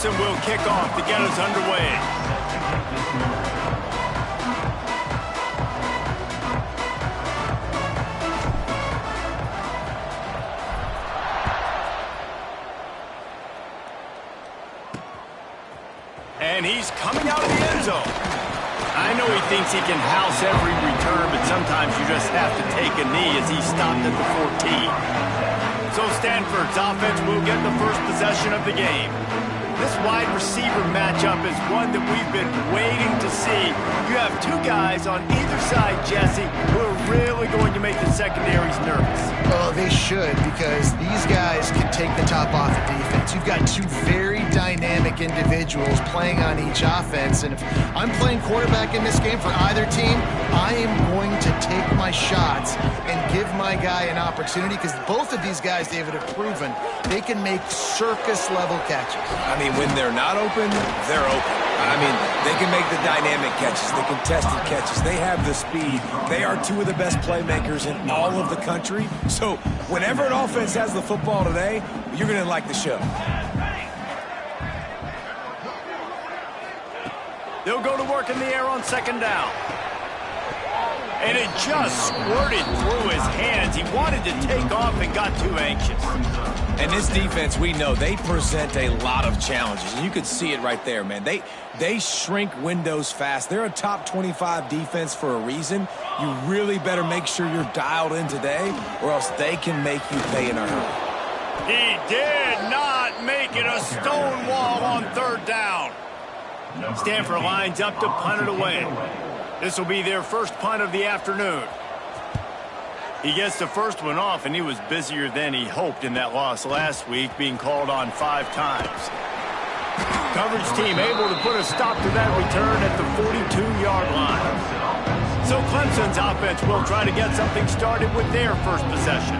Clemson will kick off to get us underway. And he's coming out of the end zone. I know he thinks he can house every return, but sometimes you just have to take a knee as he stopped at the 14. So Stanford's offense will get the first possession of the game. This wide receiver matchup is one that we've been waiting to see. You have two guys on either side, Jesse, who are really going to make the secondaries nervous. Well, they should, because these guys can take the top off of defense. You've got two very dynamic individuals playing on each offense, and if I'm playing quarterback in this game for either team, I am going to take my shots and give my guy an opportunity, because both of these guys, David, have proven they can make circus-level catches. I mean, when they're not open, they're open. I mean, they can make the dynamic catches, the contested catches. They have the speed. They are two of the best playmakers in all of the country. So whenever an offense has the football today, you're going to like the show. They'll go to work in the air on second down. And it just squirted through his hands. He wanted to take off and got too anxious. And this defense, we know, they present a lot of challenges. And you can see it right there, man. They shrink windows fast. They're a top 25 defense for a reason. You really better make sure you're dialed in today, or else they can make you pay in a hurry. He did not make it a stone wall on third down. Stanford lines up to punt it away. This will be their first punt of the afternoon. He gets the first one off, and he was busier than he hoped in that loss last week, being called on 5 times. Coverage team able to put a stop to that return at the 42-yard line. So Clemson's offense will try to get something started with their first possession.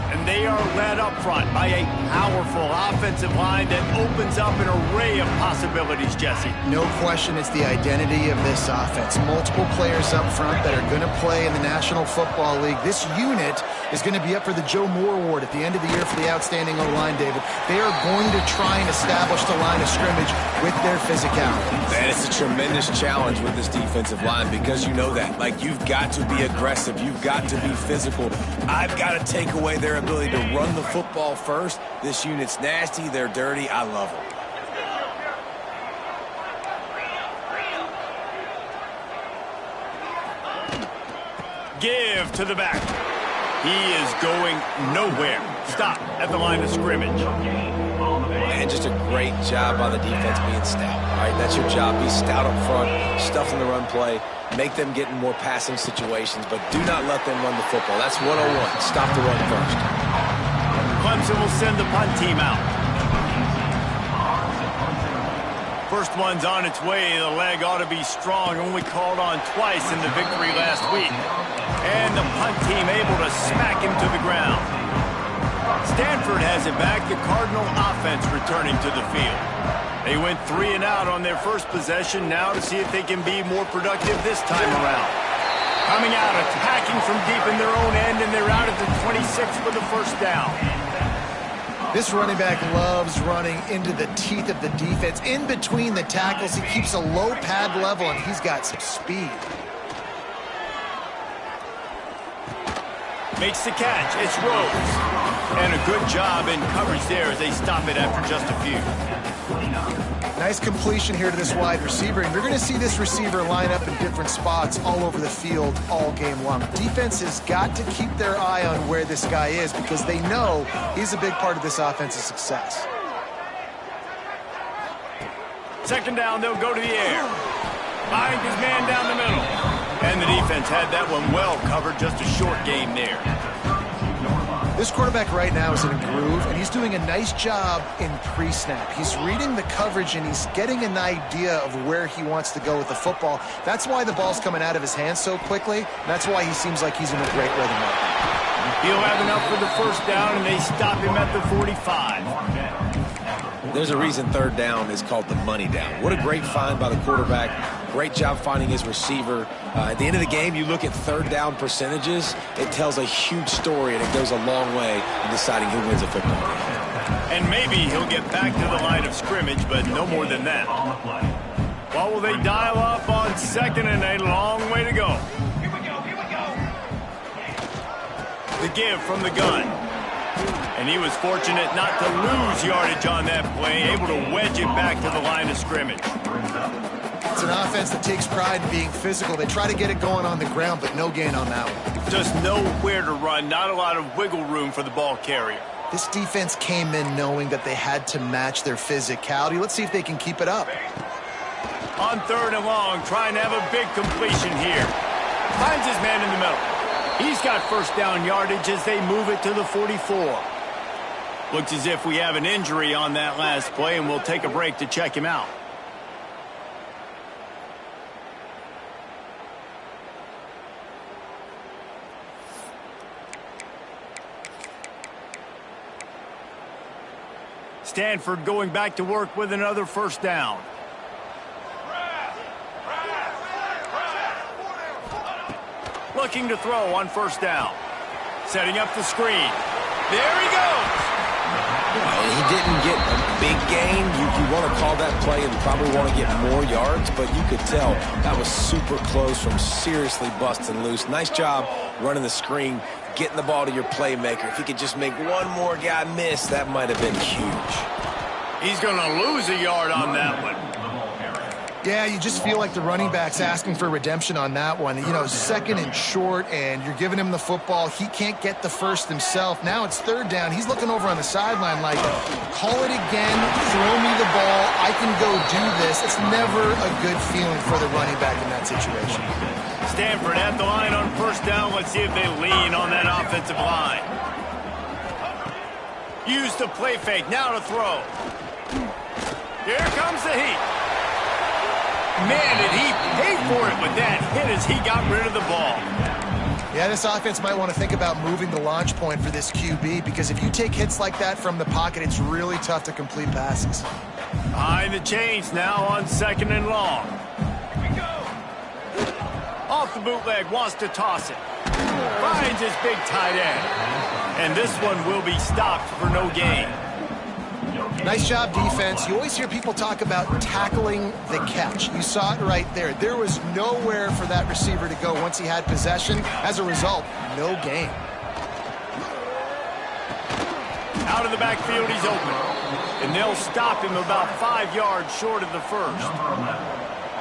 And they are led up front by a powerful offensive line that opens up an array of possibilities, Jesse. No question, it's the identity of this offense. Multiple players up front that are going to play in the National Football League. This unit is going to be up for the Joe Moore Award at the end of the year for the outstanding O-line, David. They are going to try and establish the line of scrimmage with their physicality. Man, it's a tremendous challenge with this defensive line, because you know that. Like, you've got to be aggressive. You've got to be physical. I've got to take away their ability to run the football first. This unit's nasty. They're dirty. I love them. Give to the back. He is going nowhere. Stop at the line of scrimmage. Man, just a great job by the defense being stout. All right, that's your job. Be stout up front, stuff in the run play, make them get in more passing situations, but do not let them run the football. That's 101. Stop the run first. Clemson will send the punt team out. First one's on its way. The leg ought to be strong. Only called on twice in the victory last week. And the punt team able to smack him to the ground. Stanford has it back. The Cardinal offense returning to the field. They went 3 and out on their first possession. Now to see if they can be more productive this time around. Coming out, attacking from deep in their own end, and they're out at the 26 for the first down. This running back loves running into the teeth of the defense. In between the tackles, he keeps a low pad level, and he's got some speed. Makes the catch. It's Rose. And a good job in coverage there as they stop it after just a few. Nice completion here to this wide receiver, and you're going to see this receiver line up in different spots all over the field all game long. Defense has got to keep their eye on where this guy is, because they know he's a big part of this offense's success. Second down, they'll go to the air. Behind his man down the middle. And the defense had that one well covered. Just a short game there. This quarterback right now is in a groove, and he's doing a nice job in pre-snap. He's reading the coverage, and he's getting an idea of where he wants to go with the football. That's why the ball's coming out of his hands so quickly. That's why he seems like he's in a great rhythm right now. He'll have enough for the first down, and they stop him at the 45. There's a reason third down is called the money down. What a great find by the quarterback. Great job finding his receiver. At the end of the game, you look at third down percentages. It tells a huge story, and it goes a long way in deciding who wins a football game. And maybe he'll get back to the line of scrimmage, but no more than that. What will they dial up on 2nd and a long way to go? The give from the gun. And he was fortunate not to lose yardage on that play, able to wedge it back to the line of scrimmage. It's an offense that takes pride in being physical. They try to get it going on the ground, but no gain on that one. Just nowhere to run, not a lot of wiggle room for the ball carrier. This defense came in knowing that they had to match their physicality. Let's see if they can keep it up. On 3rd and long, trying to have a big completion here. Finds his man in the middle. He's got first down yardage as they move it to the 44. Looks as if we have an injury on that last play, and we'll take a break to check him out. Stanford going back to work with another first down. Looking to throw on first down. Setting up the screen. There he goes. He didn't get a big gain. You want to call that play and probably want to get more yards, but you could tell that was super close from seriously busting loose. Nice job running the screen, getting the ball to your playmaker. If he could just make one more guy miss, that might have been huge. He's going to lose a yard on that one. Yeah, you just feel like the running back's asking for redemption on that one. You know, 2nd and short, and you're giving him the football. He can't get the first himself. Now it's 3rd down. He's looking over on the sideline like, call it again, throw me the ball, I can go do this. It's never a good feeling for the running back in that situation. Stanford at the line on first down. Let's see if they lean on that offensive line. Use the play fake. Now to throw. Here comes the heat. Man, did he pay for it with that hit as he got rid of the ball. Yeah, this offense might want to think about moving the launch point for this QB, because if you take hits like that from the pocket, it's really tough to complete passes. Behind the chains now on 2nd and long. Here we go. Off the bootleg, wants to toss it. Finds his big tight end. And this one will be stopped for no gain. Nice job, defense. You always hear people talk about tackling the catch. You saw it right there. There was nowhere for that receiver to go once he had possession. As a result, no gain. Out of the backfield, he's open. And they'll stop him about 5 yards short of the first.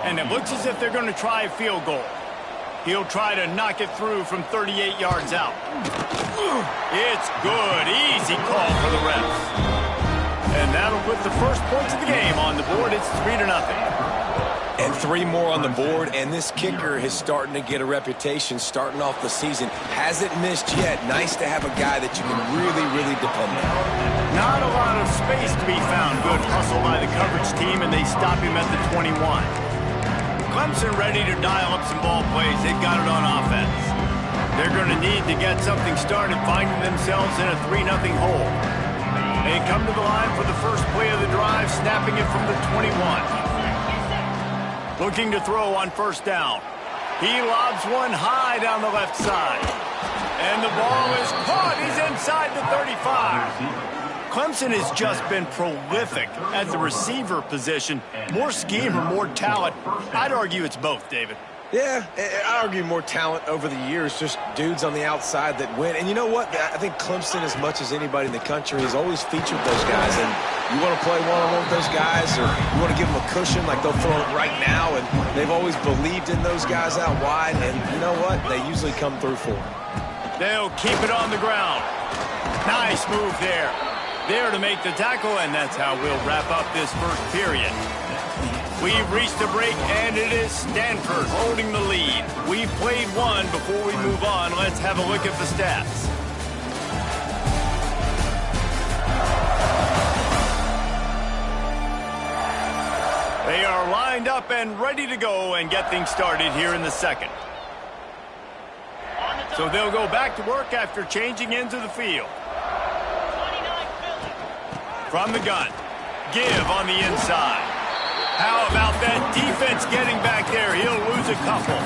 And it looks as if they're going to try a field goal. He'll try to knock it through from 38 yards out. It's good. Easy call for the refs. And that'll put the first points of the game on the board. It's 3-0. And 3 more on the board, and this kicker is starting to get a reputation starting off the season. Hasn't missed yet. Nice to have a guy that you can really depend on. Not a lot of space to be found. Good hustle by the coverage team, and they stop him at the 21. Clemson ready to dial up some ball plays. They've got it on offense. They're going to need to get something started, finding themselves in a 3-0 hole. They come to the line for the first play of the drive, snapping it from the 21. Looking to throw on first down. He lobs one high down the left side. And the ball is caught. He's inside the 35. Clemson has just been prolific at the receiver position. More scheme or more talent? I'd argue it's both, David. Yeah, I argue more talent over the years, just dudes on the outside that win. And you know what? I think Clemson, as much as anybody in the country, has always featured those guys. And you want to play one-on-one with those guys, or you want to give them a cushion like they'll throw it right now. And they've always believed in those guys out wide. And you know what? They usually come through for them. They'll keep it on the ground. Nice move there. There to make the tackle, and that's how we'll wrap up this first period. We've reached a break, and it is Stanford holding the lead. We've played one. Before we move on, let's have a look at the stats. They are lined up and ready to go and get things started here in the second. So they'll go back to work after changing into the field. From the gun, give on the inside. How about that defense getting back there? He'll lose a couple.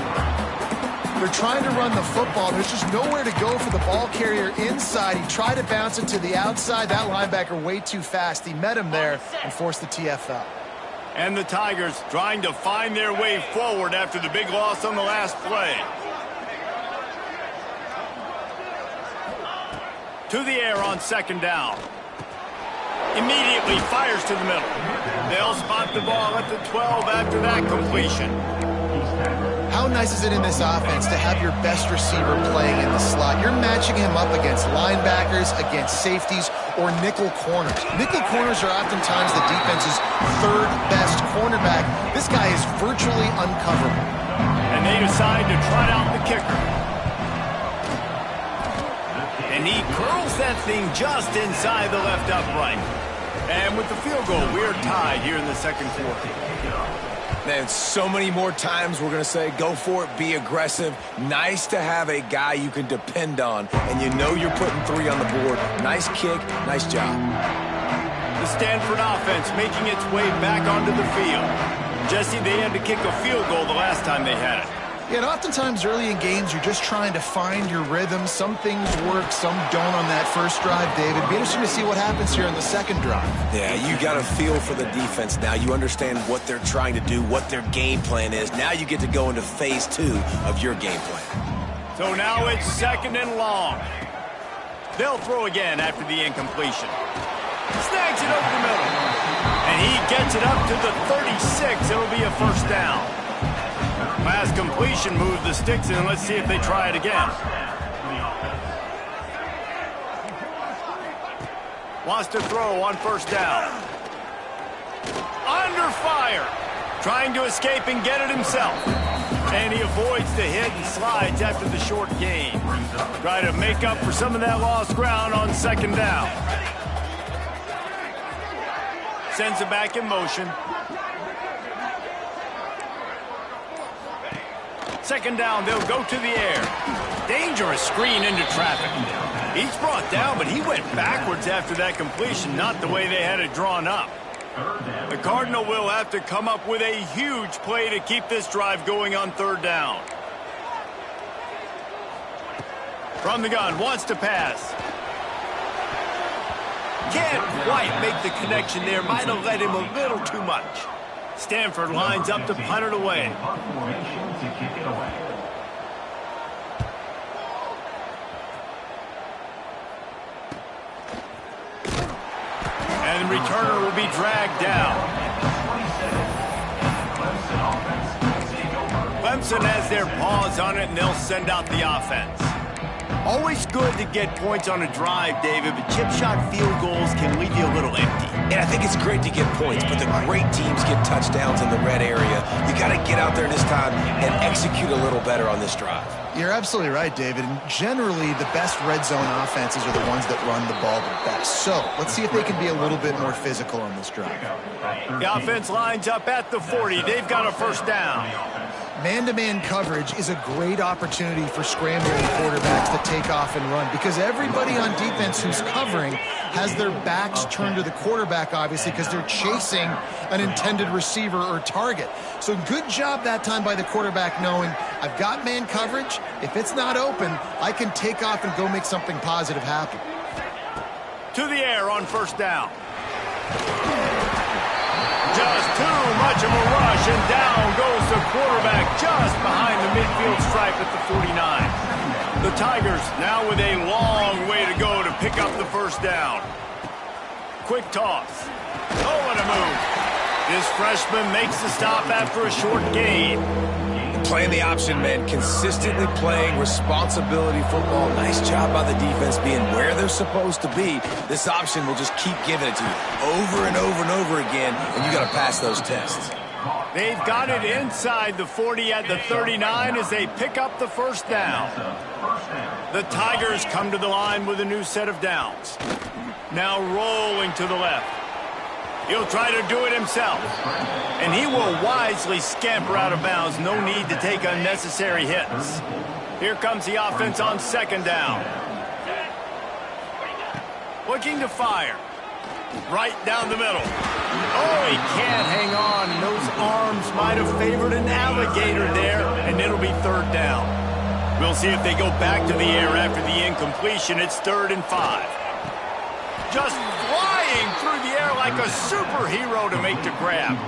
They're trying to run the football. There's just nowhere to go for the ball carrier inside. He tried to bounce it to the outside. That linebacker way too fast. He met him there and forced the TFL. And the Tigers trying to find their way forward after the big loss on the last play. To the air on second down. Immediately fires to the middle. They'll spot the ball at the 12 after that completion. How nice is it in this offense to have your best receiver playing in the slot? You're matching him up against linebackers, against safeties, or nickel corners. Nickel corners are oftentimes the defense's third best cornerback. This guy is virtually uncoverable. And they decide to trot out the kicker. And he curls that thing just inside the left upright. And with the field goal, we're tied here in the second quarter. Man, so many more times we're going to say, go for it, be aggressive. Nice to have a guy you can depend on, and you know you're putting 3 on the board. Nice kick, nice job. The Stanford offense making its way back onto the field. Jesse, they had to kick a field goal the last time they had it. Yeah, and oftentimes early in games, you're just trying to find your rhythm. Some things work, some don't on that first drive, David. Be interesting to see what happens here in the second drive. Yeah, you got a feel for the defense now. You understand what they're trying to do, what their game plan is. Now you get to go into phase 2 of your game plan. So now it's second and long. They'll throw again after the incompletion. Snags it over the middle. And he gets it up to the 36. It'll be a first down. Last completion moved the sticks in. Let's see if they try it again. Wants to throw on first down. Under fire. Trying to escape and get it himself. And he avoids the hit and slides after the short gain. Try to make up for some of that lost ground on second down. Sends it back in motion. Second down, they'll go to the air. Dangerous screen into traffic. He's brought down, but he went backwards after that completion, not the way they had it drawn up. The Cardinal will have to come up with a huge play to keep this drive going on third down. From the gun, wants to pass. Can't quite make the connection there. Might have led him a little too much. Stanford lines up to punt it away. And the returner will be dragged down. Clemson has their paws on it, and they'll send out the offense. Always good to get points on a drive, David, but chip shot field goals can leave you a little empty. And I think it's great to get points, but the great teams get touchdowns in the red area. You got to get out there this time and execute a little better on this drive. You're absolutely right, David. And generally, the best red zone offenses are the ones that run the ball the best. So let's see if they can be a little bit more physical on this drive. The offense lines up at the 40. They've got a first down. Man-to-man coverage is a great opportunity for scrambling quarterbacks to take off and run because everybody on defense who's covering has their backs turned to the quarterback, obviously, because they're chasing an intended receiver or target. So good job that time by the quarterback knowing I've got man coverage. If it's not open, I can take off and go make something positive happen. To the air on first down. Just too much of a rush, and down goes the quarterback just behind the midfield stripe at the 49. The Tigers now with a long way to go to pick up the first down. Quick toss. Oh, what a move. This freshman makes the stop after a short gain. Playing the option, man. Consistently playing responsibility football. Nice job by the defense being where they're supposed to be. This option will just keep giving it to you over and over and over again, and you got to pass those tests. They've got it inside the 40 at the 39 as they pick up the first down. The Tigers come to the line with a new set of downs. Now rolling to the left. He'll try to do it himself. And he will wisely scamper out of bounds. No need to take unnecessary hits. Here comes the offense on second down. Looking to fire. Right down the middle. Oh, he can't hang on. Those arms might have favored an alligator there, and it'll be third down. We'll see if they go back to the air after the incompletion. It's 3rd and 5. Just flying through the air like a superhero to make the grab.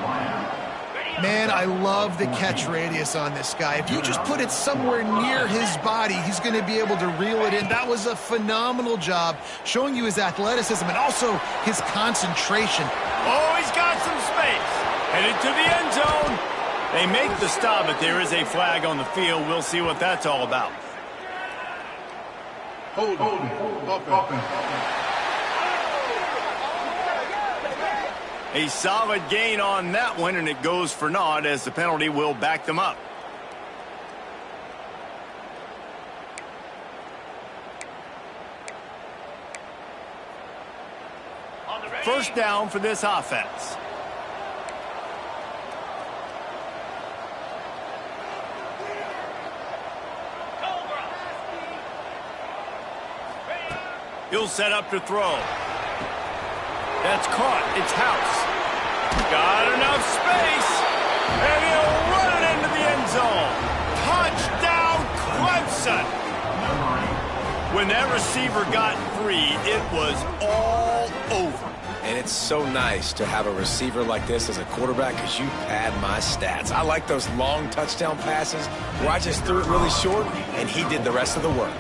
Man, I love the catch radius on this guy. If you just put it somewhere near his body, he's going to be able to reel it in. That was a phenomenal job, showing you his athleticism and also his concentration. Oh, he's got some space. Headed to the end zone. They make the stop, but there is a flag on the field. We'll see what that's all about. Hold. A solid gain on that one, and it goes for naught as the penalty will back them up. First down for this offense. He'll set up to throw. That's caught. It's House. Got enough space. And he'll run it into the end zone. Touchdown, Clemson. When that receiver got free, it was all over. And it's so nice to have a receiver like this as a quarterback because you pad my stats. I like those long touchdown passes where I just threw it really short and he did the rest of the work.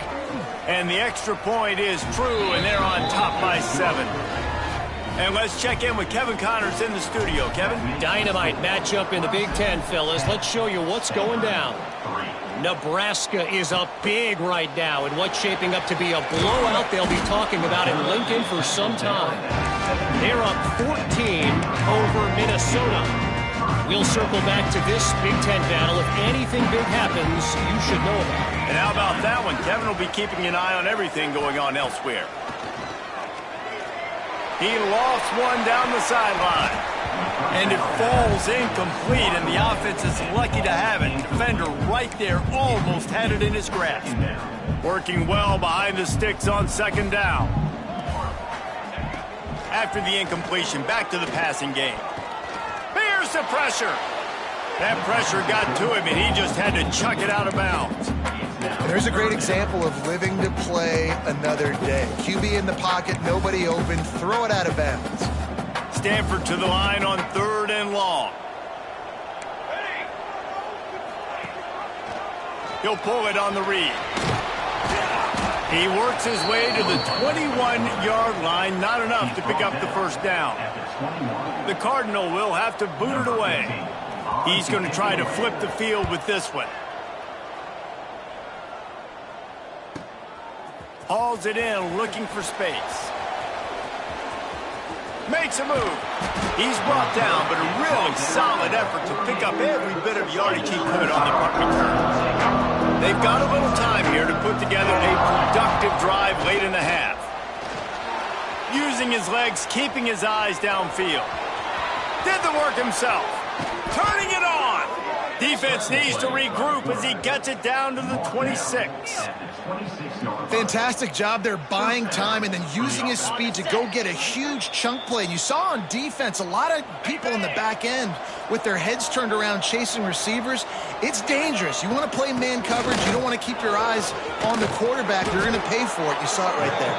And the extra point is true, and they're on top by 7. And let's check in with Kevin Connors in the studio. Kevin? Dynamite matchup in the Big Ten, fellas. Let's show you what's going down. Nebraska is up big right now in what's shaping up to be a blowout they'll be talking about in Lincoln for some time. They're up 14 over Minnesota. We'll circle back to this Big Ten battle. If anything big happens, you should know about it. And how about that one? Kevin will be keeping an eye on everything going on elsewhere. He lofts one down the sideline. And it falls incomplete, and the offense is lucky to have it. Defender right there almost had it in his grasp. Working well behind the sticks on 2nd down. After the incompletion, back to the passing game. Here's the pressure. That pressure got to him, and he just had to chuck it out of bounds. There's a great example of living to play another day. QB in the pocket, nobody open, throw it out of bounds. Stanford to the line on 3rd and long. He'll pull it on the read. He works his way to the 21-yard line, not enough to pick up the first down. The Cardinal will have to boot it away. He's going to try to flip the field with this one. Hauls it in, looking for space. Makes a move. He's brought down, but a really solid effort to pick up every bit of yardage he could on the punt return. They've got a little time here to put together a productive drive late in the half. Using his legs, keeping his eyes downfield. Did the work himself. Turning it on. Defense needs to regroup as he gets it down to the 26. Fantastic job there buying time and then using his speed to go get a huge chunk play. You saw on defense a lot of people in the back end with their heads turned around chasing receivers. It's dangerous. You want to play man coverage. You don't want to keep your eyes on the quarterback. You're going to pay for it. You saw it right there.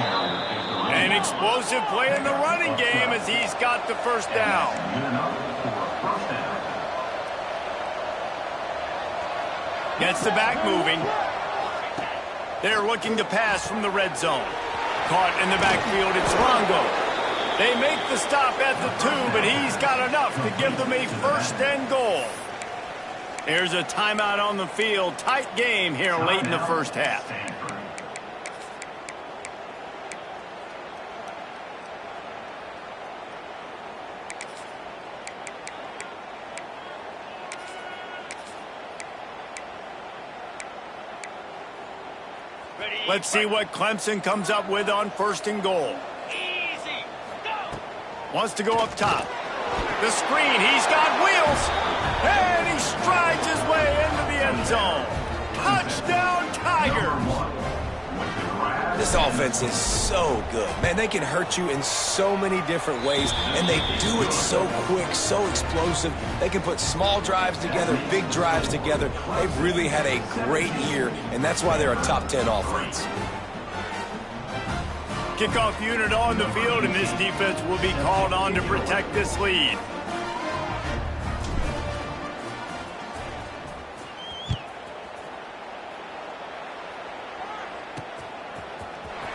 An explosive play in the running game as he's got the first down. Gets the back moving. They're looking to pass from the red zone. Caught in the backfield, it's Longo. They make the stop at the 2, but he's got enough to give them a 1st and goal. There's a timeout on the field. Tight game here late in the first half. Let's see what Clemson comes up with on 1st and goal. Easy. Go. Wants to go up top. The screen, he's got wheels. And he strides his way into the end zone. Touchdown, Tigers. This offense is so good. Man, they can hurt you in so many different ways, and they do it so quick, so explosive. They can put small drives together, big drives together. They've really had a great year, and that's why they're a top 10 offense. Kickoff unit on the field, and this defense will be called on to protect this lead.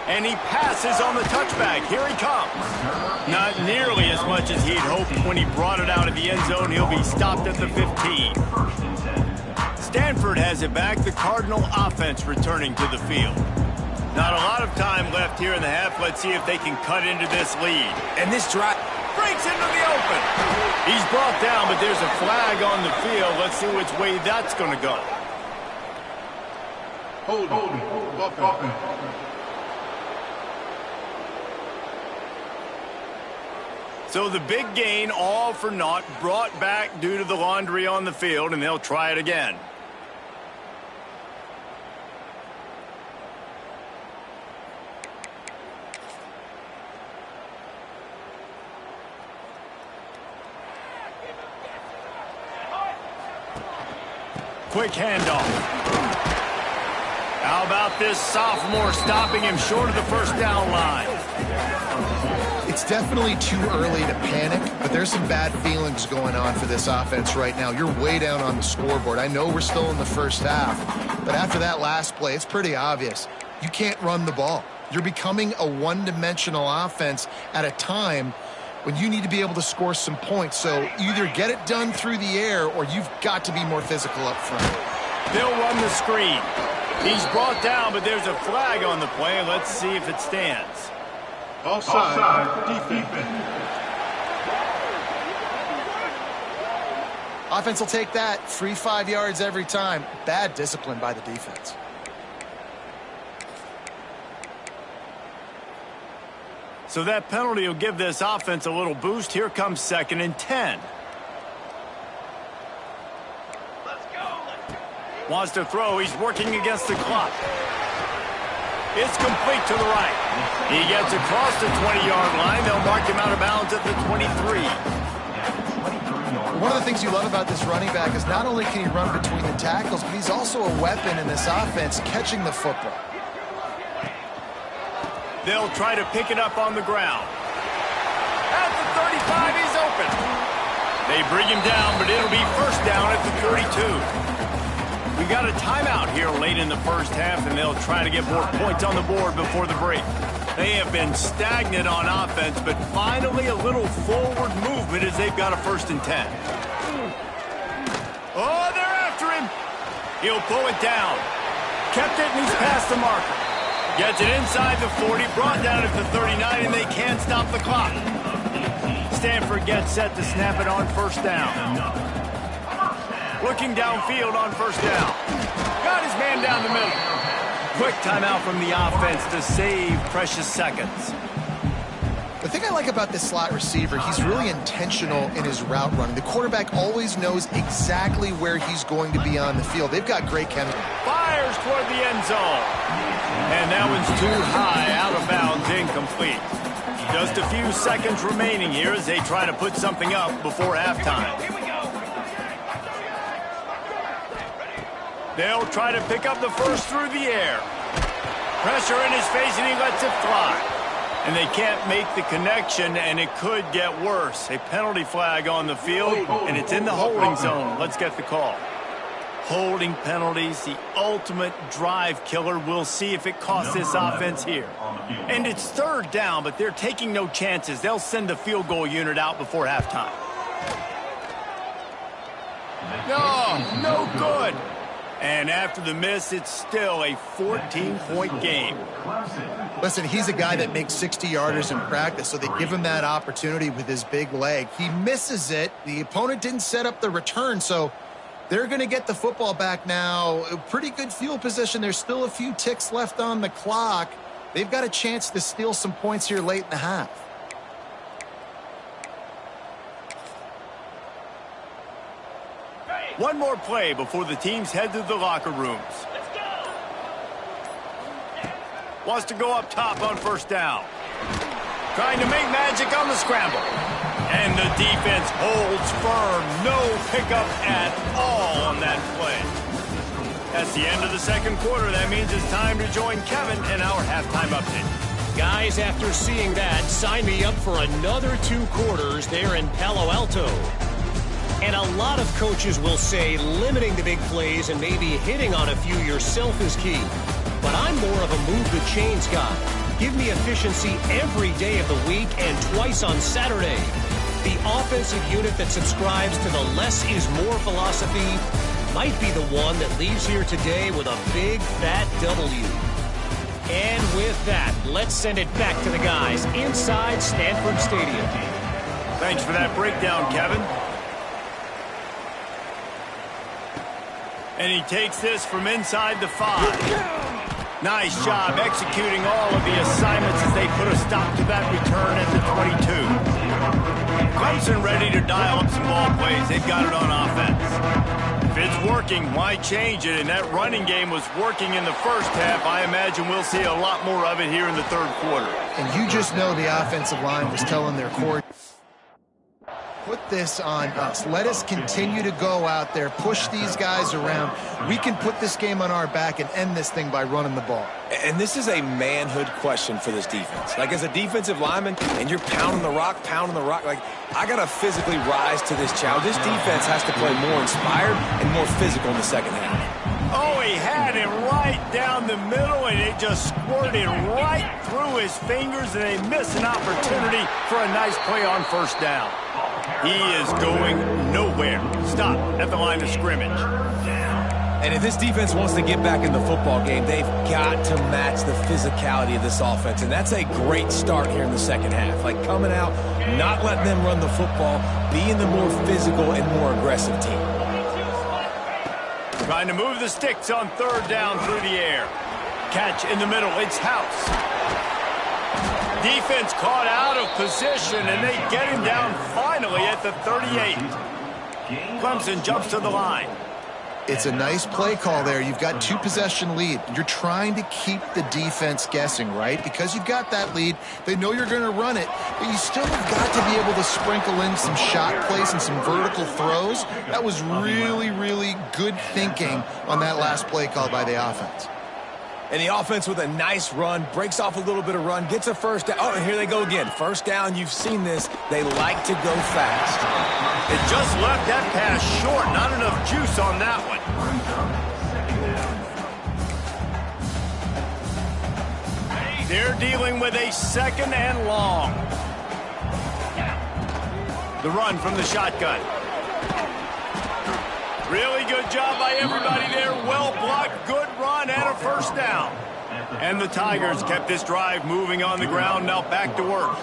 And he passes on the touchback. Here he comes. Not nearly as much as he'd hoped when he brought it out of the end zone. He'll be stopped at the 15. Stanford has it back. The Cardinal offense returning to the field. Not a lot of time left here in the half. Let's see if they can cut into this lead. And this drive breaks into the open. He's brought down, but there's a flag on the field. Let's see which way that's going to go. Hold. So the big gain, all for naught, brought back due to the laundry on the field, and they'll try it again. Quick handoff. How about this sophomore stopping him short of the first down line? It's definitely too early to panic, but there's some bad feelings going on for this offense right now. You're way down on the scoreboard. I know we're still in the first half, but after that last play, it's pretty obvious. You can't run the ball. You're becoming a one-dimensional offense at a time when you need to be able to score some points. So either get it done through the air or you've got to be more physical up front. They'll run the screen. He's brought down, but there's a flag on the play. Let's see if it stands. Offside. Defense. Offense will take that. Free 5 yards every time. Bad discipline by the defense. So that penalty will give this offense a little boost. Here comes 2nd and 10. Let's go. Wants to throw. He's working against the clock. It's complete to the right. He gets across the 20-yard line. They'll mark him out of bounds at the 23. One of the things you love about this running back is not only can he run between the tackles, but he's also a weapon in this offense catching the football. They'll try to pick it up on the ground. At the 35, he's open. They bring him down, but it'll be first down at the 32. We got a timeout here late in the first half, and they'll try to get more points on the board before the break. They have been stagnant on offense, but finally a little forward movement as they've got a 1st and 10. Oh, they're after him. He'll pull it down. Kept it, and he's past the marker. Gets it inside the 40, brought down at the 39, and they can't stop the clock. Stanford gets set to snap it on 1st down. Looking downfield on 1st down. Got his man down the middle. Quick timeout from the offense to save precious seconds. The thing I like about this slot receiver, he's really intentional in his route running. The quarterback always knows exactly where he's going to be on the field. They've got great chemistry. Fires toward the end zone. And that one's too high, out of bounds, incomplete. Just a few seconds remaining here as they try to put something up before halftime. They'll try to pick up the first through the air. Pressure in his face, and he lets it fly. And they can't make the connection, and it could get worse. A penalty flag on the field, and it's in the holding zone. Let's get the call. Holding penalties, the ultimate drive killer. We'll see if it costs this offense here. And it's 3rd down, but they're taking no chances. They'll send the field goal unit out before halftime. No good. And after the miss, it's still a 14-point game. Listen, he's a guy that makes 60-yarders in practice, so they give him that opportunity with his big leg. He misses it. The opponent didn't set up the return, so they're going to get the football back now. A pretty good field position. There's still a few ticks left on the clock. They've got a chance to steal some points here late in the half. One more play before the teams head to the locker rooms. Wants to go up top on first down. Trying to make magic on the scramble. And the defense holds firm. No pickup at all on that play. That's the end of the second quarter. That means it's time to join Kevin in our halftime update. Guys, after seeing that, sign me up for another 2 quarters there in Palo Alto. And a lot of coaches will say limiting the big plays and maybe hitting on a few yourself is key. But I'm more of a move the chains guy. Give me efficiency every day of the week and twice on Saturday. The offensive unit that subscribes to the less is more philosophy might be the one that leaves here today with a big fat W. And with that, let's send it back to the guys inside Stanford Stadium. Thanks for that breakdown, Kevin. And he takes this from inside the 5. Nice job executing all of the assignments as they put a stop to that return at the 22. Clemson ready to dial up some ball plays. They've got it on offense. If it's working, why change it? And that running game was working in the first half. I imagine we'll see a lot more of it here in the third quarter. And you just know the offensive line was telling their core, put this on us. Let us continue to go out there, push these guys around. We can put this game on our back and end this thing by running the ball. And this is a manhood question for this defense. Like, as a defensive lineman, and you're pounding the rock, like, I got to physically rise to this challenge. This defense has to play more inspired and more physical in the second half. Oh, he had it right down the middle, and it just squirted right through his fingers, and they missed an opportunity for a nice play on first down. He is going nowhere. Stop at the line of scrimmage. And if this defense wants to get back in the football game, they've got to match the physicality of this offense. And that's a great start here in the second half. Like, coming out, not letting them run the football, being the more physical and more aggressive team. Trying to move the sticks on third down through the air. Catch in the middle. It's House. Defense caught out of position, and they get him down finally at the 38. Clemson jumps to the line. It's a nice play call there. You've got 2-possession lead. You're trying to keep the defense guessing, right? Because you've got that lead. They know you're going to run it, but you still have got to be able to sprinkle in some shot plays and some vertical throws. That was really, really good thinking on that last play call by the offense. And the offense with a nice run, breaks off a little bit of run, gets a first down. Oh, and here they go again. First down, you've seen this. They like to go fast. It just left that pass short. Not enough juice on that one. They're dealing with a second and long. The run from the shotgun. Really good job by everybody there. Well blocked, good run, and a first down. And the Tigers kept this drive moving on the ground. Now back to work.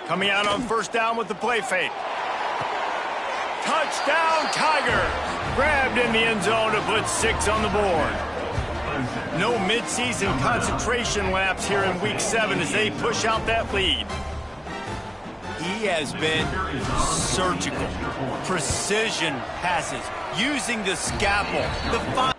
Coming out on first down with the play fake. Touchdown, Tigers! Grabbed in the end zone to put 6 on the board. No midseason concentration laps here in Week 7 as they push out that lead. He has been surgical. Precision passes. Using the scalpel. The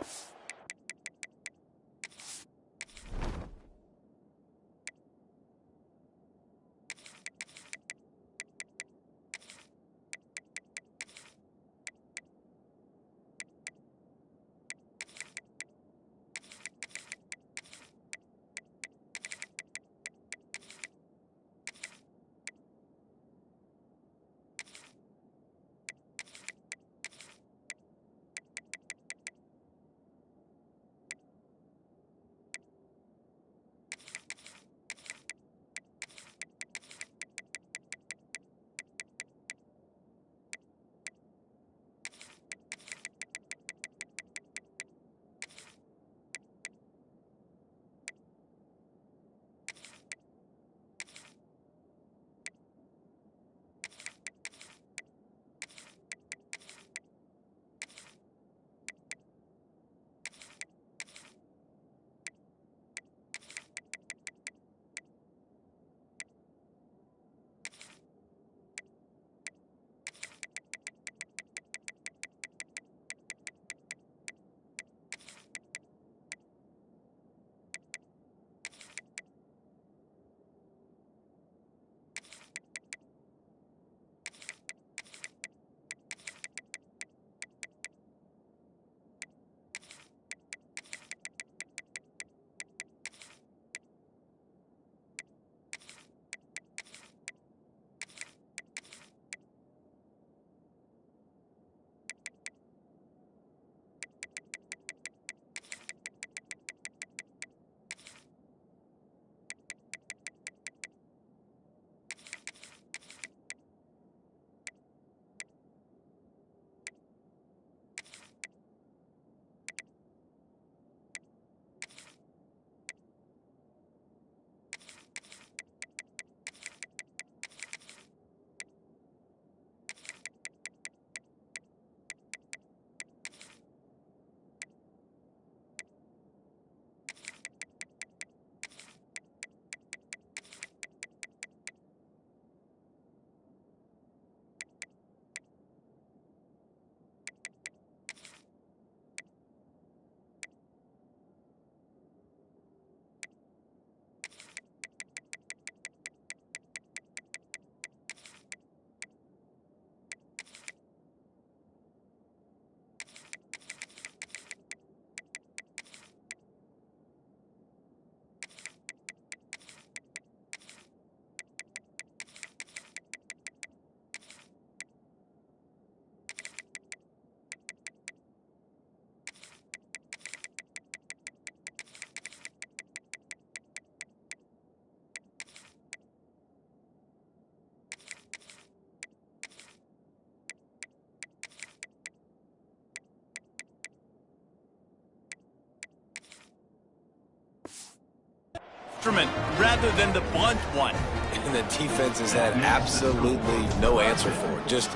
instrument rather than the blunt one. And the defense has had absolutely no answer for it. Just,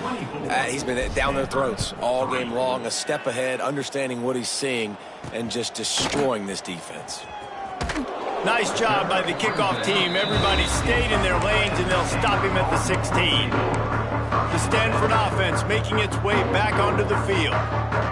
he's been down their throats all game long, a step ahead, understanding what he's seeing, and just destroying this defense. Nice job by the kickoff team. Everybody stayed in their lanes, and they'll stop him at the 16. The Stanford offense making its way back onto the field.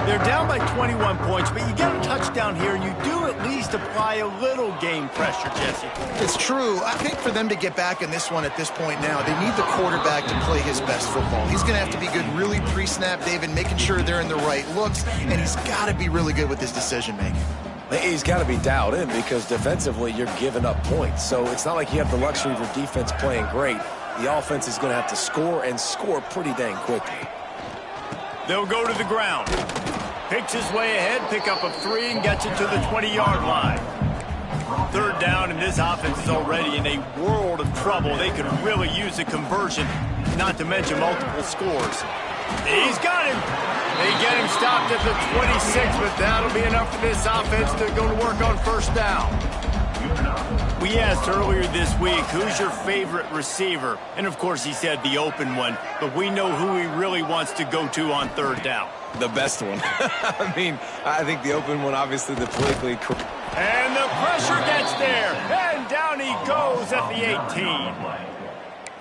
They're down by 21 points, but you get a touchdown here, and you do at least apply a little game pressure, Jesse. It's true. I think for them to get back in this one at this point now, they need the quarterback to play his best football. He's going to have to be good really pre-snap, David, making sure they're in the right looks, and he's got to be really good with his decision-making. He's got to be dialed in because defensively you're giving up points. So it's not like you have the luxury of your defense playing great. The offense is going to have to score and score pretty dang quickly. They'll go to the ground. Picks his way ahead, pick up a 3, and gets it to the 20-yard line. Third down, and this offense is already in a world of trouble. They could really use a conversion, not to mention multiple scores. He's got him. They get him stopped at the 26, but that'll be enough for this offense to go to work on first down. We asked earlier this week, who's your favorite receiver? And, of course, he said the open one, but we know who he really wants to go to on third down. The best one. I mean, I think the open one, obviously, the politically correct. And the pressure gets there, and down he goes at the 18.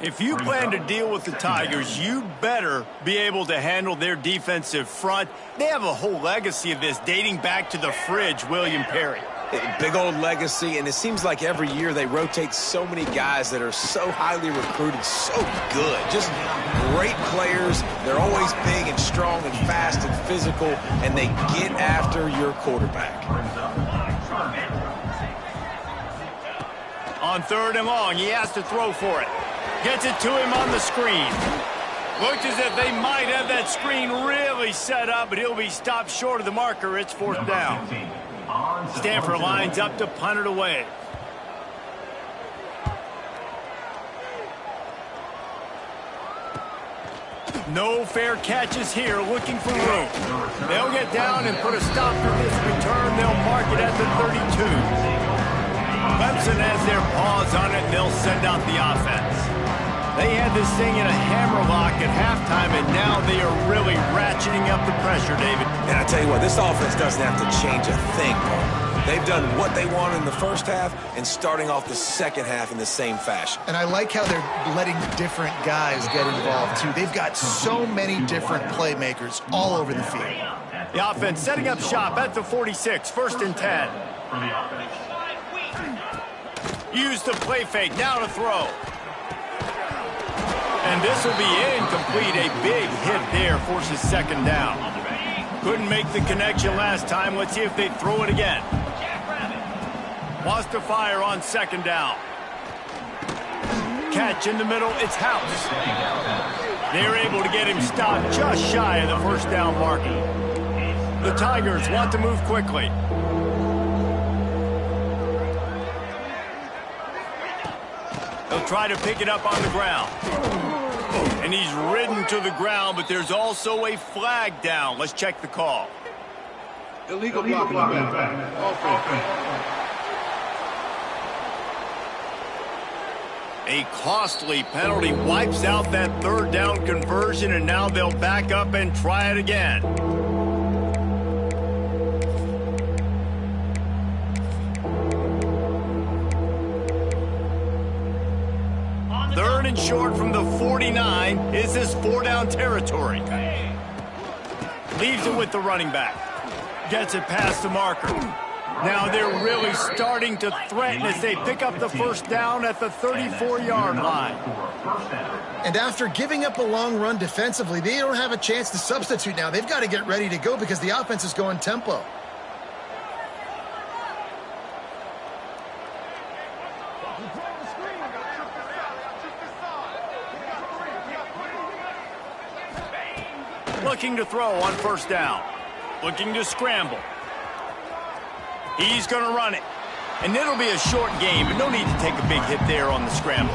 If you plan to deal with the Tigers, you better be able to handle their defensive front. They have a whole legacy of this dating back to the fridge, William Perry. Big old legacy, and it seems like every year they rotate so many guys that are so highly recruited, so good. Just great players. They're always big and strong and fast and physical, and they get after your quarterback. On third and long, he has to throw for it. Gets it to him on the screen. Looks as if they might have that screen really set up, but he'll be stopped short of the marker. It's fourth down. Stanford lines up to punt it away. No fair catches here, looking for room. They'll get down and put a stop to this return. They'll mark it at the 32. Clemson has their paws on it, and they'll send out the offense. They had this thing in a hammerlock at halftime, and now they are really ratcheting up the pressure, David. And I tell you what, this offense doesn't have to change a thing, Paul. They've done what they wanted in the first half and starting off the second half in the same fashion. And I like how they're letting different guys get involved, too. They've got so many different playmakers all over the field. The offense setting up shop at the 46, first and 10. Use the play fake, now to throw. And this will be incomplete. A big hit there forces second down. Couldn't make the connection last time. Let's see if they throw it again. Wants to fire on second down. Catch in the middle. It's House. They're able to get him stopped just shy of the first down marker. The Tigers want to move quickly. They'll try to pick it up on the ground. And he's ridden to the ground, but there's also a flag down. Let's check the call. Illegal blocking the back. Offense. A costly penalty wipes out that third down conversion, and now they'll back up and try it again. Third and short from the 49. Is this four-down territory? Leaves it with the running back. Gets it past the marker. Now they're really starting to threaten as they pick up the first down at the 34-yard line. And after giving up a long run defensively, they don't have a chance to substitute now. They've got to get ready to go because the offense is going tempo. Looking to throw on first down. Looking to scramble. He's going to run it. And it'll be a short game, but no need to take a big hit there on the scramble.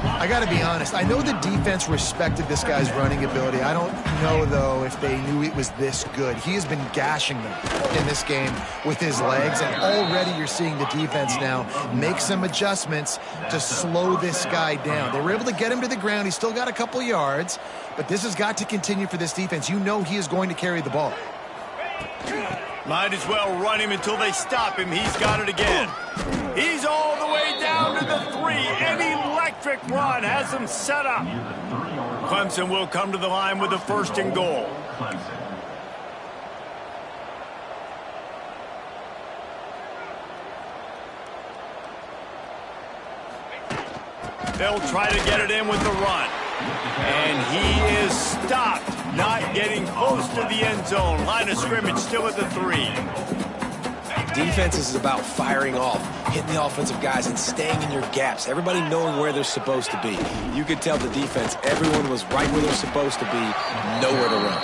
I got to be honest. I know the defense respected this guy's running ability. I don't know, though, if they knew it was this good. He has been gashing them in this game with his legs, and already you're seeing the defense now make some adjustments to slow this guy down. They were able to get him to the ground. He's still got a couple yards, but this has got to continue for this defense. You know he is going to carry the ball. Might as well run him until they stop him. He's got it again. He's all the way down to the 3. An electric run has them set up. Clemson will come to the line with a 1st and goal. They'll try to get it in with the run. And he is stopped, not getting close to the end zone. Line of scrimmage still at the 3. Defense is about firing off, hitting the offensive guys, and staying in your gaps. Everybody knowing where they're supposed to be. You could tell the defense, everyone was right where they're supposed to be, nowhere to run.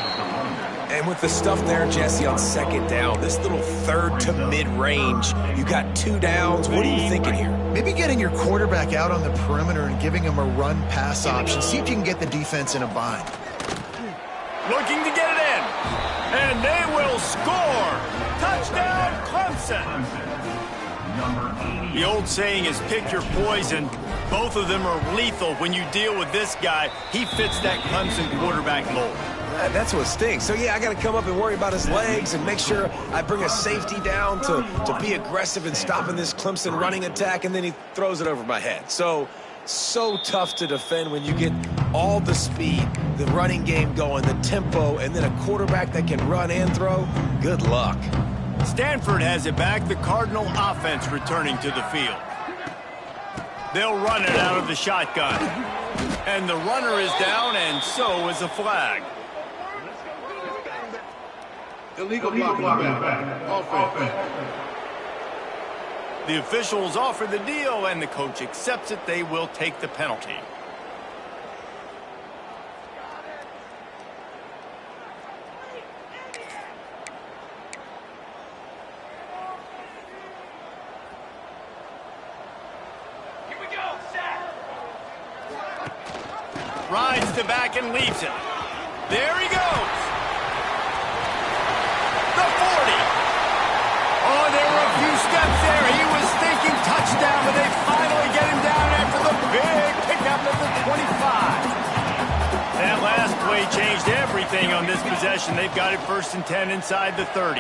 And with the stuff there, Jesse, on 2nd down, this little 3rd to mid-range, you got 2 downs. What are you thinking here? Maybe getting your quarterback out on the perimeter and giving him a run-pass option. See if you can get the defense in a bind. Looking to get it in. And they will score. Touchdown, Clemson. The old saying is pick your poison. Both of them are lethal. When you deal with this guy, he fits that Clemson quarterback mold. That's what stinks. So, yeah, I got to come up and worry about his legs and make sure I bring a safety down to be aggressive in stopping this Clemson running attack, and then he throws it over my head. So tough to defend when you get all the speed, the running game going, the tempo, and then a quarterback that can run and throw. Good luck. Stanford has it back. The Cardinal offense returning to the field. They'll run it out of the shotgun. And the runner is down, and so is a flag. Illegal blocking back. Offense. The officials offer the deal, and the coach accepts it. They will take the penalty. Here we go, set. Rides the back and leaves it. There he goes. The 40. Oh, there were a few steps there. He was thinking touchdown, but they finally get him down after the big pickup at the 25. That last play changed everything on this possession. They've got it 1st and 10 inside the 30.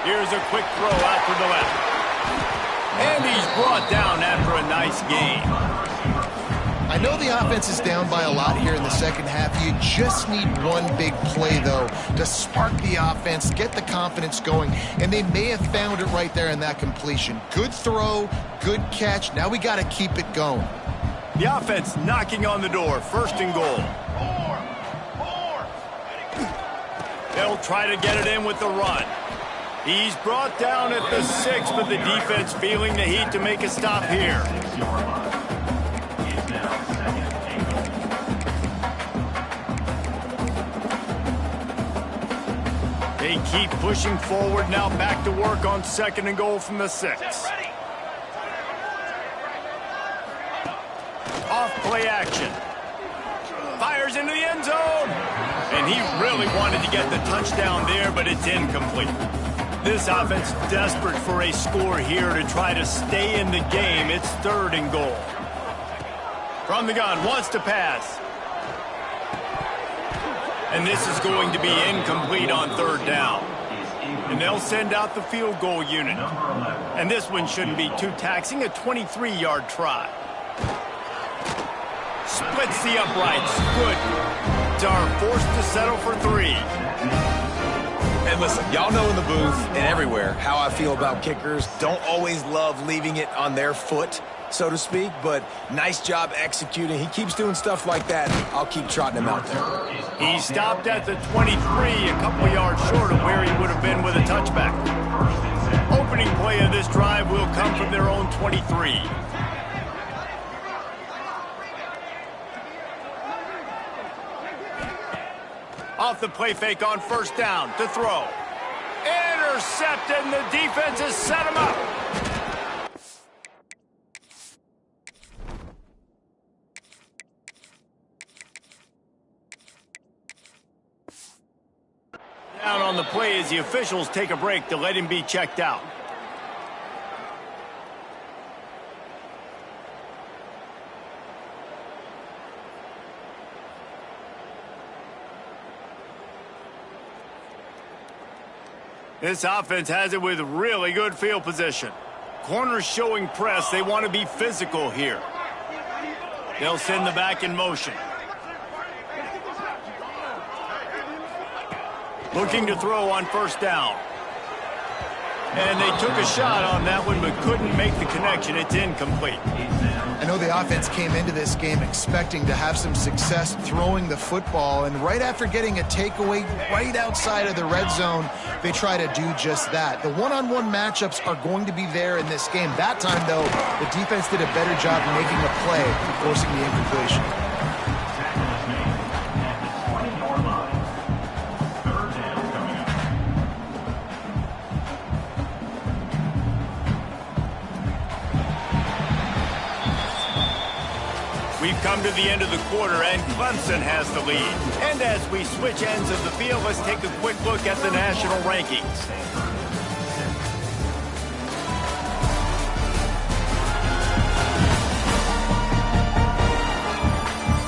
Here's a quick throw out to the left. And he's brought down after a nice game. I know the offense is down by a lot here in the 2nd half. You just need one big play, though, to spark the offense, get the confidence going, and they may have found it right there in that completion. Good throw, good catch. Now we got to keep it going. The offense knocking on the door. 1st and goal. They'll try to get it in with the run. He's brought down at the 6, but the defense feeling the heat to make a stop here. They keep pushing forward, now back to work on 2nd and goal from the 6. Off play action. Fires into the end zone. And he really wanted to get the touchdown there, but it's incomplete. This offense desperate for a score here to try to stay in the game. It's 3rd and goal. From the gun, wants to pass. And this is going to be incomplete on 3rd down. And they'll send out the field goal unit. And this one shouldn't be too taxing, a 23-yard try. Splits the uprights. Good. Are forced to settle for 3. And listen, y'all know in the booth and everywhere how I feel about kickers. Don't always love leaving it on their foot, so to speak, but nice job executing. He keeps doing stuff like that. I'll keep trotting him out there. He stopped at the 23, a couple yards short of where he would have been with a touchback. Opening play of this drive will come from their own 23. Off the play fake on 1st down to throw. Intercepted, and the defense has set him up. Down on the play as the officials take a break to let him be checked out. This offense has it with really good field position. Corners showing press. They want to be physical here. They'll send the back in motion. Looking to throw on first down. And they took a shot on that one but couldn't make the connection. It's incomplete. I know the offense came into this game expecting to have some success throwing the football, and right after getting a takeaway right outside of the red zone, they try to do just that. The one-on-one matchups are going to be there in this game. That time, though, the defense did a better job making a play, forcing the incompletion. We've come to the end of the quarter, and Clemson has the lead. And as we switch ends of the field, let's take a quick look at the national rankings.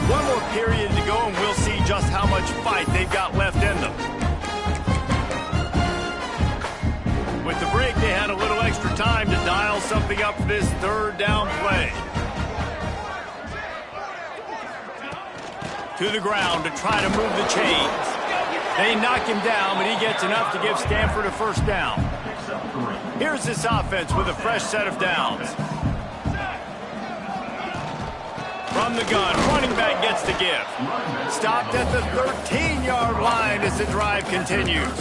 One more period to go, and we'll see just how much fight they've got left in them. With the break, they had a little extra time to dial something up for this third down play. To the ground to try to move the chains. They knock him down, but he gets enough to give Stanford a first down. Here's this offense with a fresh set of downs. From the gun, running back gets the give. Stopped at the 13-yard line as the drive continues.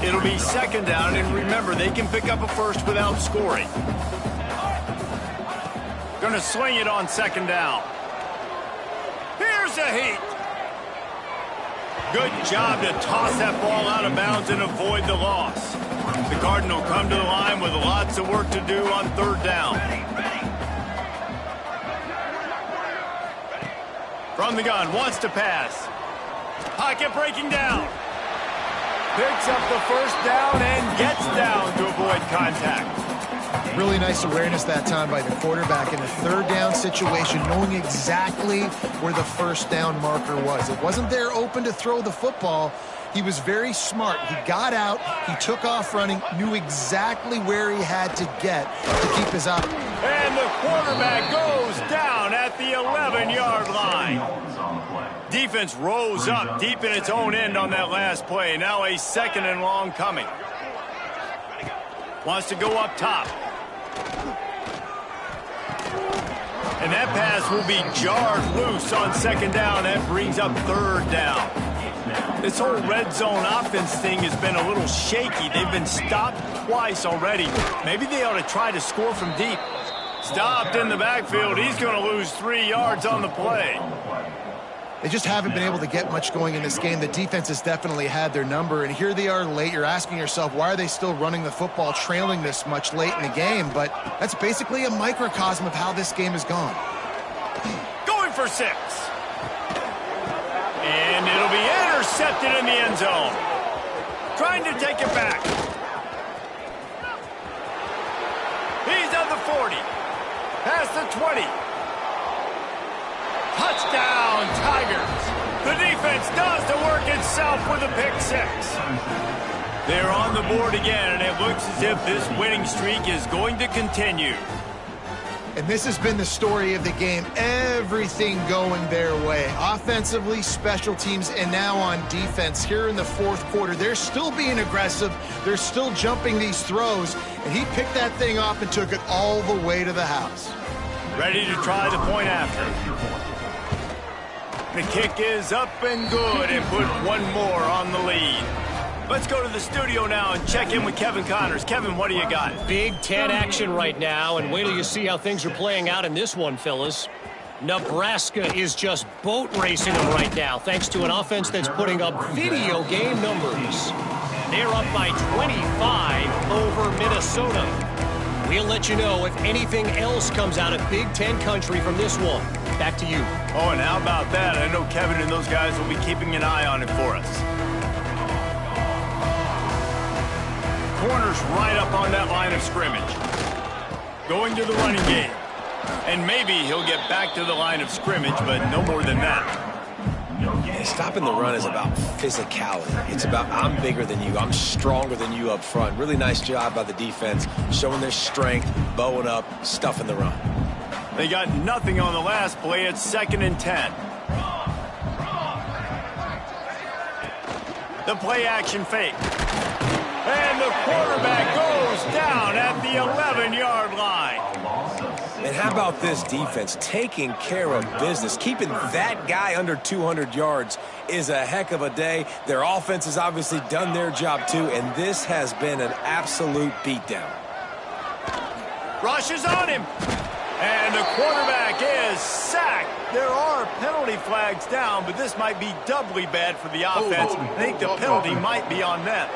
It'll be second down, and remember, they can pick up a first without scoring. Gonna swing it on second down. Here's a heat. Good job to toss that ball out of bounds and avoid the loss. The Cardinal come to the line with lots of work to do on third down. From the gun, wants to pass. Pocket breaking down. Picks up the first down and gets down to avoid contact. Really nice awareness that time by the quarterback in a third down situation, knowing exactly where the first down marker was. It wasn't there open to throw the football. He was very smart. He got out, he took off running, knew exactly where he had to get to keep his eye. And the quarterback goes down at the 11-yard line. Defense rose up deep in its own end on that last play. Now a second and long coming. Wants to go up top. And that pass will be jarred loose on second down. That brings up third down. This whole red zone offense thing has been a little shaky. They've been stopped twice already. Maybe they ought to try to score from deep. Stopped in the backfield. He's going to lose 3 yards on the play. They just haven't been able to get much going in this game. The defense has definitely had their number, and here they are late. You're asking yourself, why are they still running the football, trailing this much late in the game? But that's basically a microcosm of how this game has gone. Going for 6. And it'll be intercepted in the end zone. Trying to take it back. He's at the 40. Past the 20. Touchdown, Tigers. The defense does the work itself with a pick 6. They're on the board again, and it looks as if this winning streak is going to continue. And this has been the story of the game. Everything going their way. Offensively, special teams, and now on defense here in the fourth quarter. They're still being aggressive. They're still jumping these throws. And he picked that thing off and took it all the way to the house. Ready to try the point after. The kick is up and good, and put one more on the lead. Let's go to the studio now and check in with Kevin Connors. Kevin, what do you got? Big Ten action right now, and wait till you see how things are playing out in this one, fellas. Nebraska is just boat racing them right now, thanks to an offense that's putting up video game numbers. They're up by 25 over Minnesota. We'll let you know if anything else comes out of Big Ten country from this one. Back to you. Oh, and how about that? I know Kevin and those guys will be keeping an eye on it for us. corner's right up on that line of scrimmage. Going to the running game. And maybe he'll get back to the line of scrimmage, but no more than that. Stopping the run is about physicality. It's about I'm bigger than you. I'm stronger than you up front. Really nice job by the defense, showing their strength, bowing up, stuffing the run. They got nothing on the last play. It's 2nd and 10. The play action fake. And the quarterback goes down at the 11-yard line. And how about this defense taking care of business? Keeping that guy under 200 yards is a heck of a day. Their offense has obviously done their job too, and this has been an absolute beatdown. Rushes on him. And the quarterback is sacked. There are penalty flags down, but this might be doubly bad for the offense. I think the penalty might be on them.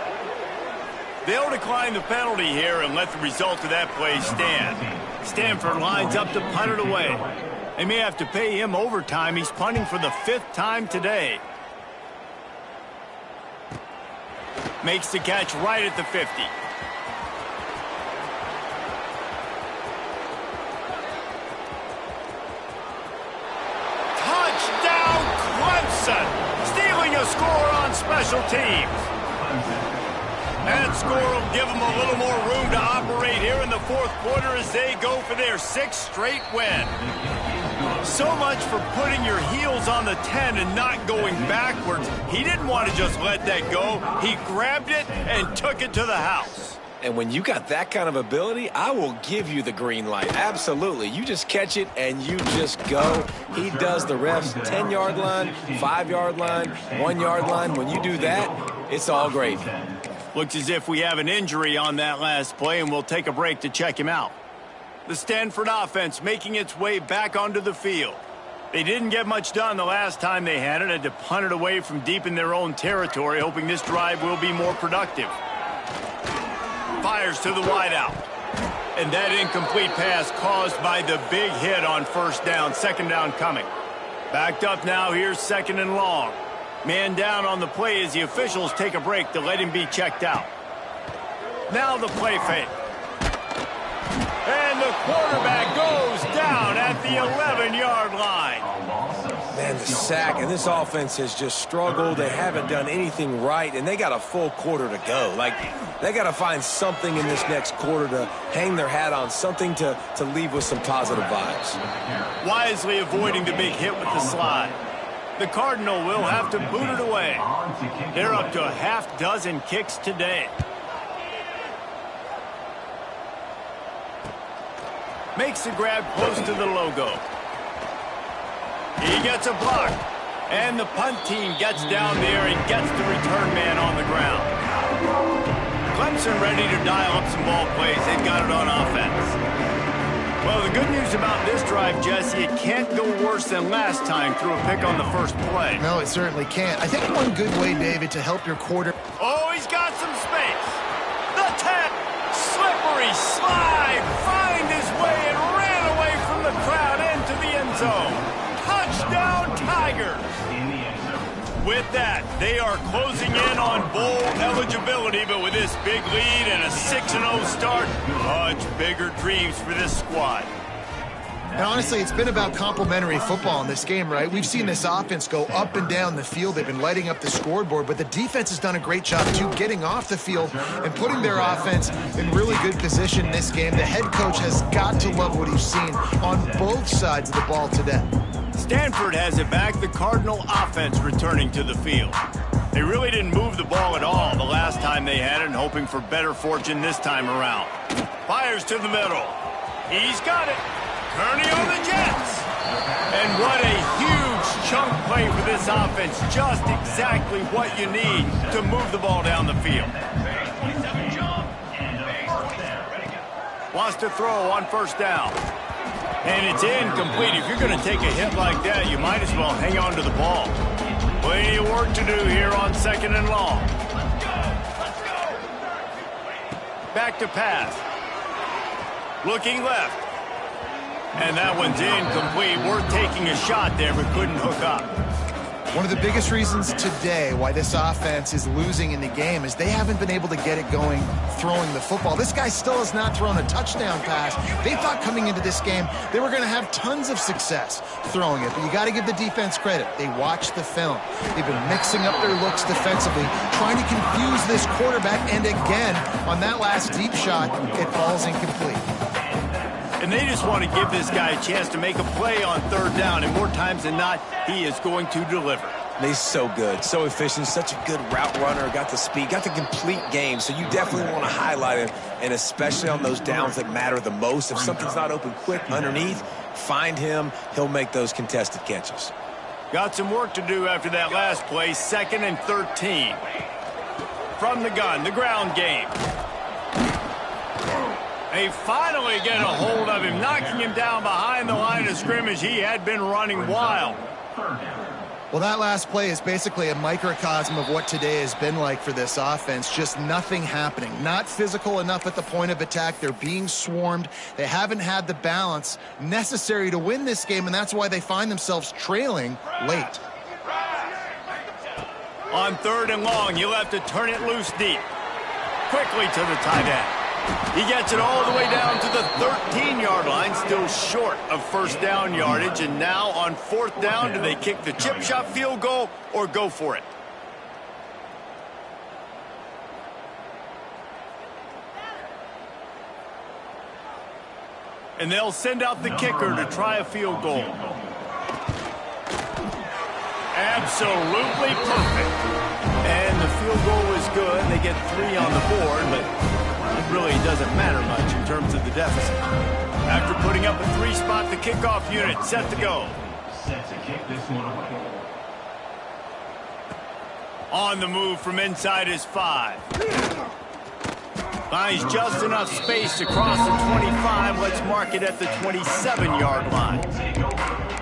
They'll decline the penalty here and let the result of that play stand. Stanford lines up to punt it away. They may have to pay him overtime. He's punting for the 5th time today. Makes the catch right at the 50. Touchdown, Clemson! Stealing a score on special teams. That score will give them a little more room to operate here in the 4th quarter as they go for their 6th straight win. So much for putting your heels on the 10 and not going backwards. He didn't want to just let that go. He grabbed it and took it to the house. And when you got that kind of ability, I will give you the green light. Absolutely. You just catch it and you just go. He does the refs 10-yard line, 5-yard line, 1-yard line. When you do that, it's all great. Looks as if we have an injury on that last play, and we'll take a break to check him out. The Stanford offense making its way back onto the field. They didn't get much done the last time they had to punt it away from deep in their own territory, hoping this drive will be more productive. Fires to the wideout. And that incomplete pass caused by the big hit on 1st down, 2nd down coming. Backed up now, here's 2nd and long. Man down on the play as the officials take a break to let him be checked out. Now the play fake. And the quarterback goes down at the 11-yard line. Man, the sack, and this offense has just struggled. They haven't done anything right, and they got a full quarter to go. Like, they got to find something in this next quarter to hang their hat on, something to leave with some positive vibes. Wisely avoiding the big hit with the slide. The Cardinal will have to boot it away. They're up to a half-dozen kicks today. Makes the grab close to the logo. He gets a block. And the punt team gets down there and gets the return man on the ground. Clemson ready to dial up some ball plays. They've got it on offense. Well, the good news about this drive, Jesse, it can't go worse than last time through a pick on the 1st play. No, it certainly can't. I think one good way, David, to help your quarter... Oh, he's got some space. The 10. Slippery slide. Find his way and ran away from the crowd into the end zone. Touchdown, Tigers. With that, they are closing in on bowl eligibility, but with this big lead and a 6-0 start, much bigger dreams for this squad. And honestly, it's been about complementary football in this game, right? We've seen this offense go up and down the field. They've been lighting up the scoreboard, but the defense has done a great job, too, getting off the field and putting their offense in really good position in this game. The head coach has got to love what he's seen on both sides of the ball today. Stanford has it back, the Cardinal offense returning to the field. They really didn't move the ball at all the last time they had it, and hoping for better fortune this time around. Fires to the middle. He's got it. Kearney on the Jets. And what a huge chunk play for this offense. Just exactly what you need to move the ball down the field. Wants to throw on 1st down. And it's incomplete. If you're going to take a hit like that, you might as well hang on to the ball. Plenty of work to do here on 2nd and long. Back to pass. Looking left. And that one's incomplete. Worth taking a shot there, but couldn't hook up. One of the biggest reasons today why this offense is losing in the game is they haven't been able to get it going throwing the football. This guy still has not thrown a touchdown pass. They thought coming into this game they were going to have tons of success throwing it, but you got to give the defense credit. They watched the film. They've been mixing up their looks defensively, trying to confuse this quarterback, and again, on that last deep shot, it falls incomplete. And they just want to give this guy a chance to make a play on third down, and more times than not, he is going to deliver. He's so good, so efficient, such a good route runner, got the speed, got the complete game, so you definitely want to highlight him, and especially on those downs that matter the most. If something's not open quick underneath, find him, he'll make those contested catches. Got some work to do after that last play, 2nd and 13. From the gun, the ground game. They finally get a hold of him, knocking him down behind the line of scrimmage. He had been running wild. Well, that last play is basically a microcosm of what today has been like for this offense. Just nothing happening. Not physical enough at the point of attack. They're being swarmed. They haven't had the balance necessary to win this game, and that's why they find themselves trailing late. On 3rd and long, you'll have to turn it loose deep. Quickly to the tight end. He gets it all the way down to the 13-yard line, still short of first down yardage. And now on 4th down, do they kick the chip shot field goal or go for it? And they'll send out the kicker to try a field goal. Absolutely perfect. And the field goal is good. They get 3 on the board, but it really doesn't matter much in terms of the deficit. After putting up a 3-spot, the kickoff unit set to go. Set to kick this one away. On the move from inside his 5. Finds just enough space to cross the 25. Let's mark it at the 27-yard line.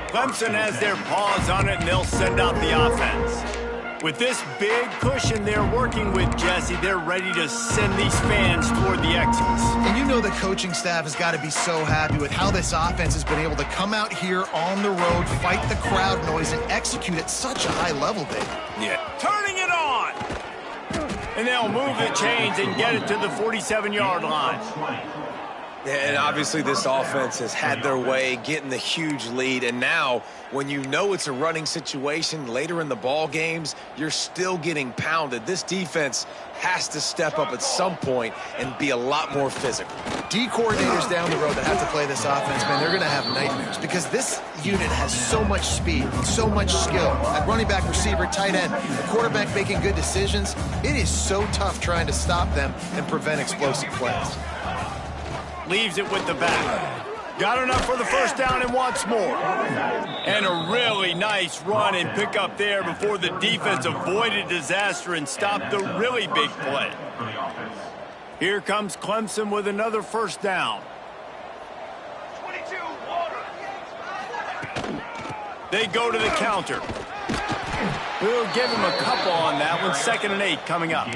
Clemson has their paws on it, and they'll send out the offense. With this big cushion they're working with, Jesse, they're ready to send these fans toward the exits. And you know the coaching staff has got to be so happy with how this offense has been able to come out here on the road, fight the crowd noise, and execute at such a high level, Dave. Yeah. Turning it on! And they'll move the chains and get it to the 47-yard line. And obviously this offense has had their way, getting the huge lead. And now, when you know it's a running situation later in the ball games, you're still getting pounded. This defense has to step up at some point and be a lot more physical. D coordinators down the road that have to play this offense, man, they're going to have nightmares because this unit has so much speed, so much skill. At running back, receiver, tight end, the quarterback making good decisions. It is so tough trying to stop them and prevent explosive plays. Leaves it with the back. Got enough for the first down and wants more. And a really nice run and pick up there before the defense avoided disaster and stopped the really big play. Here comes Clemson with another first down. 22, water. They go to the counter. We'll give him a couple on that one. 2nd and 8 coming up.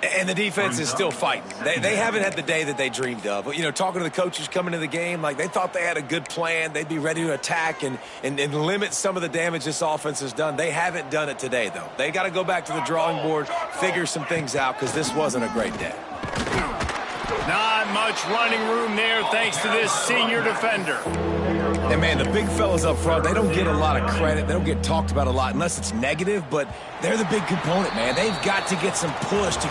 And the defense is still fighting. They haven't had the day that they dreamed of. But, you know, talking to the coaches coming into the game, like they thought they had a good plan. They'd be ready to attack and limit some of the damage this offense has done. They haven't done it today, though. They got to go back to the drawing board, figure some things out, because this wasn't a great day. Not much running room there thanks to this senior defender. And, man, the big fellas up front, they don't get a lot of credit. They don't get talked about a lot unless it's negative, but they're the big component, man. They've got to get some push to